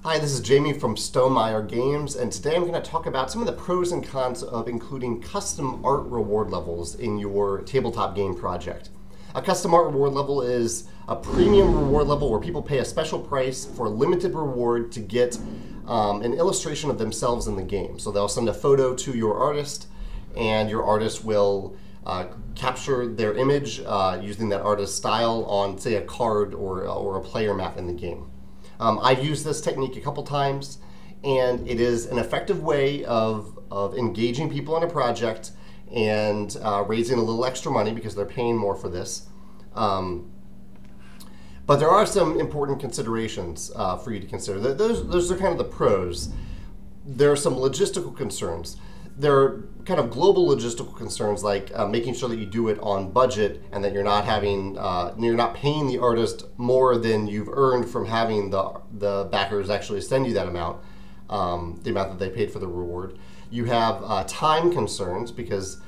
Hi, this is Jamey from Stonemaier Games, and today I'm going to talk about some of the pros and cons of including custom art reward levels in your tabletop game project. A custom art reward level is a premium reward level where people pay a special price for a limited reward to get an illustration of themselves in the game. So they'll send a photo to your artist, and your artist will capture their image using that artist's style on, say, a card or a player map in the game. I've used this technique a couple times, and it is an effective way of engaging people in a project and raising a little extra money because they're paying more for this. But there are some important considerations for you to consider. Those are kind of the pros. There are some logistical concerns. There are kind of global logistical concerns, like making sure that you do it on budget and that you're not paying the artist more than you've earned from having the backers actually send you that amount, the amount that they paid for the reward. You have time concerns because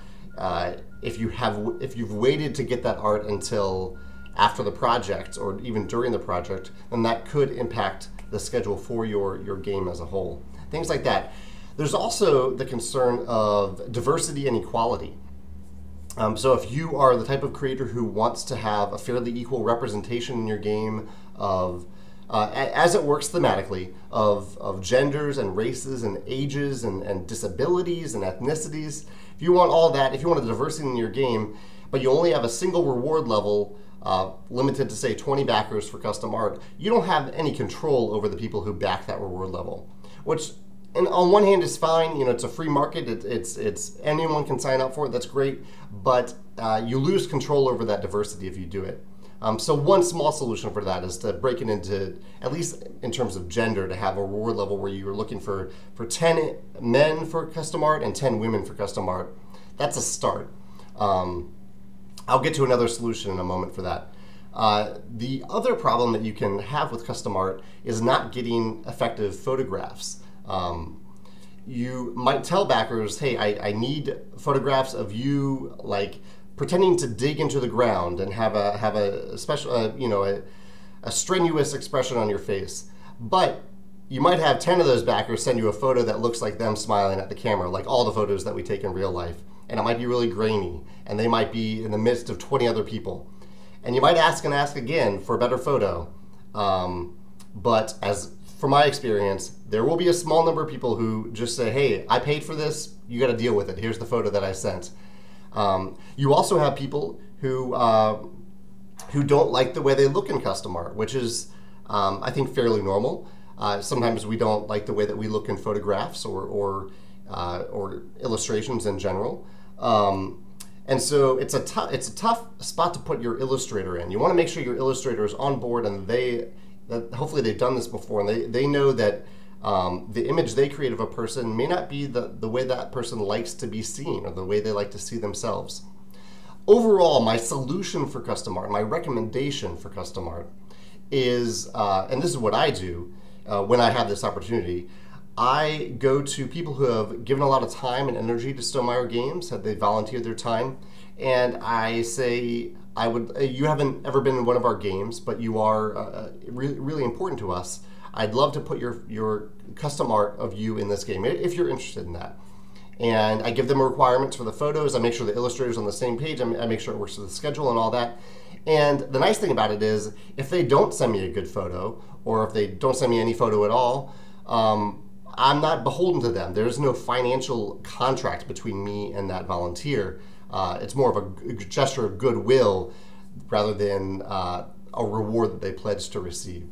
if you've waited to get that art until after the project or even during the project, then that could impact the schedule for your game as a whole. Things like that. There's also the concern of diversity and equality. So if you are the type of creator who wants to have a fairly equal representation in your game of, as it works thematically, of genders and races and ages and disabilities and ethnicities, if you want all that, if you want a diversity in your game, but you only have a single reward level limited to, say, 20 backers for custom art, you don't have any control over the people who back that reward level, which, and on one hand, is fine. You know, it's a free market. It's anyone can sign up for it. That's great, but you lose control over that diversity if you do it. So one small solution for that is to break it into, at least in terms of gender, to have a reward level where you're looking for 10 men for custom art and 10 women for custom art. That's a start. I'll get to another solution in a moment for that. The other problem that you can have with custom art is not getting effective photographs. You might tell backers, hey, I need photographs of you, like, pretending to dig into the ground and have a special, a strenuous expression on your face. But you might have 10 of those backers send you a photo that looks like them smiling at the camera, like all the photos that we take in real life. And it might be really grainy, and they might be in the midst of 20 other people. And you might ask and ask again for a better photo. But from my experience, there will be a small number of people who just say, hey, I paid for this, you got to deal with it. Here's the photo that I sent. You also have people who don't like the way they look in custom art, which is, I think, fairly normal. Sometimes we don't like the way that we look in photographs or illustrations in general. And so it's a tough spot to put your illustrator in. You want to make sure your illustrator is on board and hopefully they've done this before, and they know that the image they create of a person may not be the way that person likes to be seen or the way they like to see themselves. Overall, my solution for custom art, my recommendation for custom art is, and this is what I do when I have this opportunity, I go to people who have given a lot of time and energy to Stonemaier Games, have they volunteered their time, and I say, you haven't ever been in one of our games, but you are really important to us. I'd love to put your custom art of you in this game, if you're interested in that. And I give them requirements for the photos. I make sure the illustrator's on the same page. I make sure it works with the schedule and all that. And the nice thing about it is, if they don't send me a good photo, or if they don't send me any photo at all, I'm not beholden to them. There's no financial contract between me and that volunteer. It's more of a gesture of goodwill rather than a reward that they pledge to receive.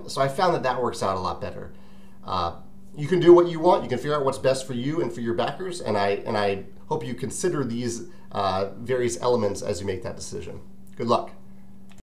So I found that works out a lot better. You can do what you want. You can figure out what's best for you and for your backers, and I hope you consider these various elements as you make that decision. Good luck.